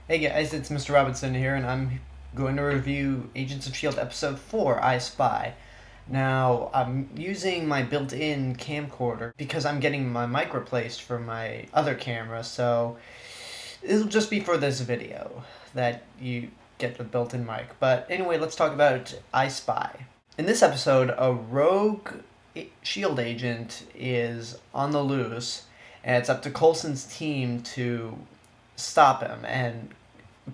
Hey guys, it's Mr. Robinson here, and I'm going to review Agents of S.H.I.E.L.D. Episode 4, I Spy. Now, I'm using my built-in camcorder because I'm getting my mic replaced for my other camera, so it'll just be for this video that you get the built-in mic. But anyway, let's talk about I Spy. In this episode, a rogue S.H.I.E.L.D. agent is on the loose, and it's up to Coulson's team to stop him. And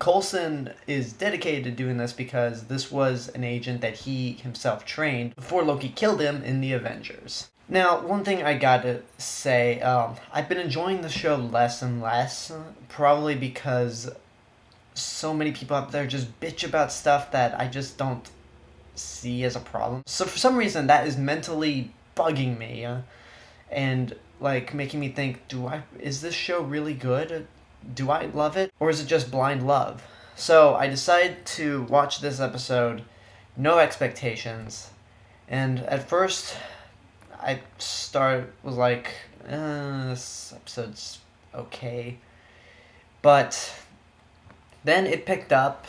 Coulson is dedicated to doing this because this was an agent that he himself trained before Loki killed him in the Avengers. Now, one thing I gotta say, I've been enjoying the show less and less, probably because so many people out there just bitch about stuff that I just don't see as a problem. So for some reason, that is mentally bugging me, and like making me think, is this show really good? Do I love it? Or is it just blind love? So I decided to watch this episode, no expectations. And at first, was like, this episode's okay. But then it picked up.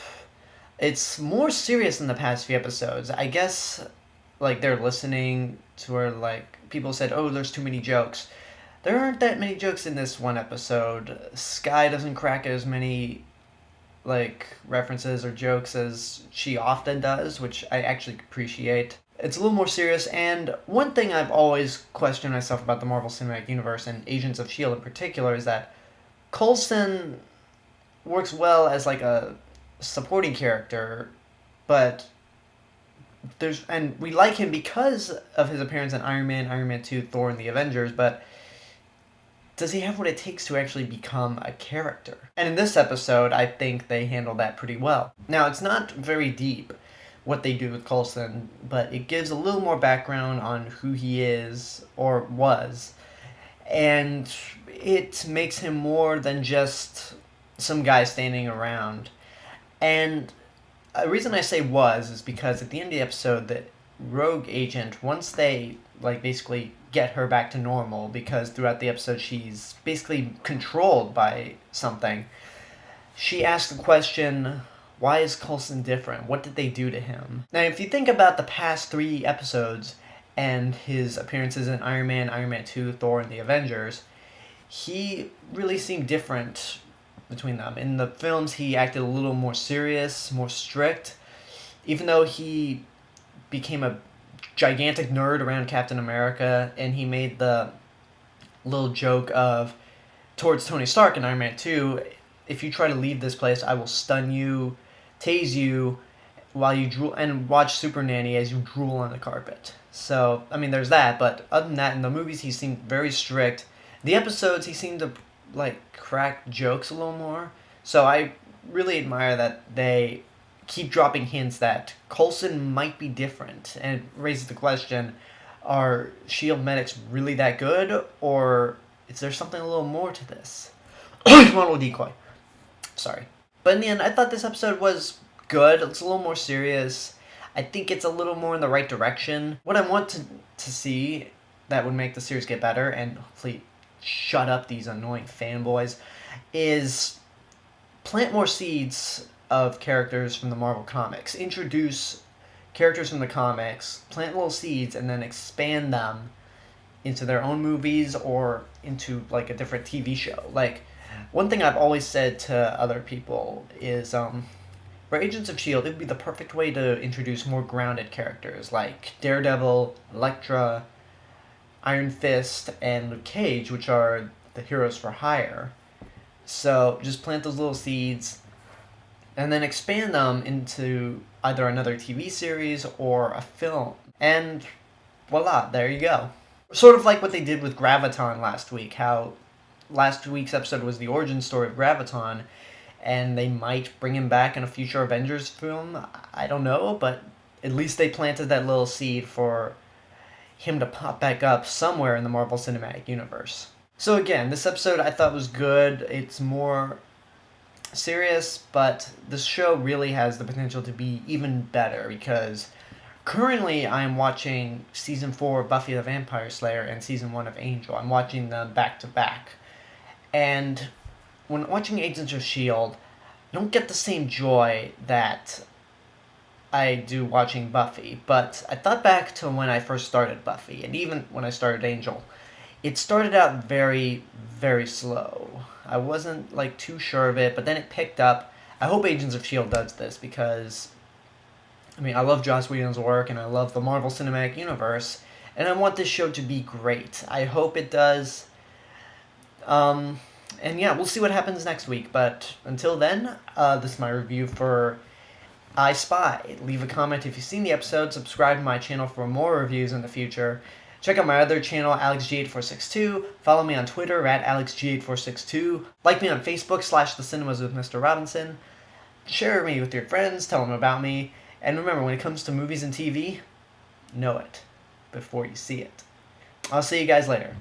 It's more serious than the past few episodes. I guess, like, they're listening to where, like, people said, oh, there's too many jokes. There aren't that many jokes in this one episode. Skye doesn't crack as many, like, references or jokes as she often does, which I actually appreciate. It's a little more serious, and one thing I've always questioned myself about the Marvel Cinematic Universe and Agents of S.H.I.E.L.D. in particular is that Coulson works well as, like, a supporting character, but we like him because of his appearance in Iron Man, Iron Man 2, Thor, and the Avengers, but does he have what it takes to actually become a character? And in this episode, I think they handle that pretty well. Now, it's not very deep what they do with Coulson, but it gives a little more background on who he is, or was, and it makes him more than just some guy standing around. And the reason I say was is because at the end of the episode, the rogue agent, once they basically get her back to normal, because throughout the episode she's basically controlled by something, she asks the question, why is Coulson different? What did they do to him? Now, if you think about the past 3 episodes and his appearances in Iron Man, Iron Man 2, Thor, and the Avengers, he really seemed different between them. In the films, he acted a little more serious, more strict, even though he became a gigantic nerd around Captain America, and he made the little joke towards Tony Stark in Iron Man 2, if you try to leave this place, I will stun you, tase you, while you drool, and watch Super Nanny as you drool on the carpet. So, I mean, there's that, but other than that, in the movies, he seemed very strict. The episodes, he seemed to, crack jokes a little more. So I really admire that they keep dropping hints that Coulson might be different, and it raises the question, are S.H.I.E.L.D. medics really that good, or is there something a little more to this? One little decoy. Sorry. But in the end, I thought this episode was good. It's a little more serious. I think it's a little more in the right direction. What I want to see that would make the series get better, and hopefully shut up these annoying fanboys, is plant more seeds of characters from the Marvel Comics. Introduce characters from the comics, plant little seeds, and then expand them into their own movies or into, a different TV show. One thing I've always said to other people is, for Agents of S.H.I.E.L.D., it would be the perfect way to introduce more grounded characters, like Daredevil, Elektra, Iron Fist, and Luke Cage, which are the heroes for hire. So just plant those little seeds, and then expand them into either another TV series or a film. And voila, there you go. Sort of like what they did with Graviton last week, how last week's episode was the origin story of Graviton, and they might bring him back in a future Avengers film. I don't know, but at least they planted that little seed for him to pop back up somewhere in the Marvel Cinematic Universe. So again, this episode I thought was good. It's more serious, but this show really has the potential to be even better, because currently I am watching Season 4 of Buffy the Vampire Slayer and Season 1 of Angel. I'm watching them back to back. And when watching Agents of S.H.I.E.L.D., don't get the same joy that I do watching Buffy. But I thought back to when I first started Buffy, and even when I started Angel. It started out very, very slow. I wasn't like too sure of it, but then it picked up. I hope Agents of S.H.I.E.L.D. does this because, I mean, I love Joss Whedon's work and I love the Marvel Cinematic Universe, and I want this show to be great. I hope it does. Um, and yeah, we'll see what happens next week. But until then, this is my review for I Spy. Leave a comment if you've seen the episode. Subscribe to my channel for more reviews in the future. Check out my other channel, AlexG8462. Follow me on Twitter at AlexG8462. Like me on Facebook /The Cinemas with Mr. Robinson. Share me with your friends. Tell them about me. And remember, when it comes to movies and TV, know it before you see it. I'll see you guys later.